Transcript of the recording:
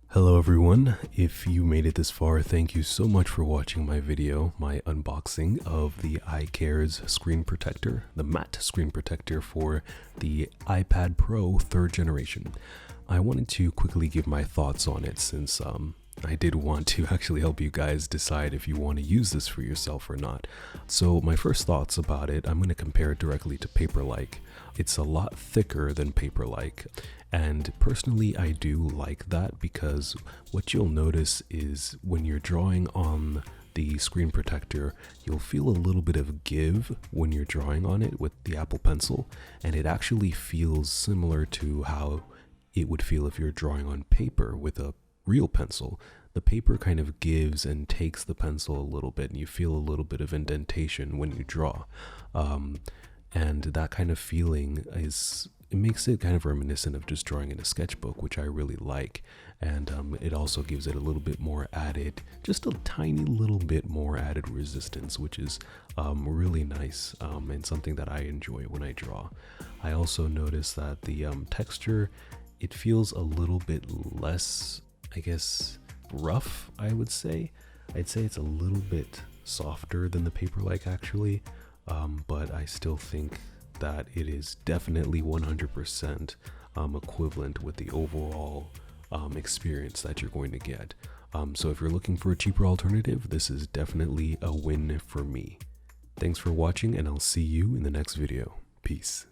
Hello everyone, if you made it this far, thank you so much for watching my video, my unboxing of the iCares screen protector, the matte screen protector for the iPad Pro 3rd generation. I wanted to quickly give my thoughts on it since I did want to actually help you guys decide if you want to use this for yourself or not. So my first thoughts about it, I'm going to compare it directly to Paperlike. It's a lot thicker than Paperlike. And personally, I do like that because what you'll notice is when you're drawing on the screen protector, you'll feel a little bit of give when you're drawing on it with the Apple Pencil, and it actually feels similar to how it would feel if you're drawing on paper with a real pencil. The paper kind of gives and takes the pencil a little bit, and you feel a little bit of indentation when you draw. And that kind of feeling it makes it kind of reminiscent of just drawing in a sketchbook, which I really like. And it also gives it a little bit more added, just a tiny little bit more added resistance, which is really nice and something that I enjoy when I draw. I also notice that the texture, it feels a little bit less, I guess, rough, I would say. I'd say it's a little bit softer than the Paperlike actually, but I still think that it is definitely 100% equivalent with the overall experience that you're going to get. So if you're looking for a cheaper alternative, this is definitely a win for me. Thanks for watching, and I'll see you in the next video. Peace.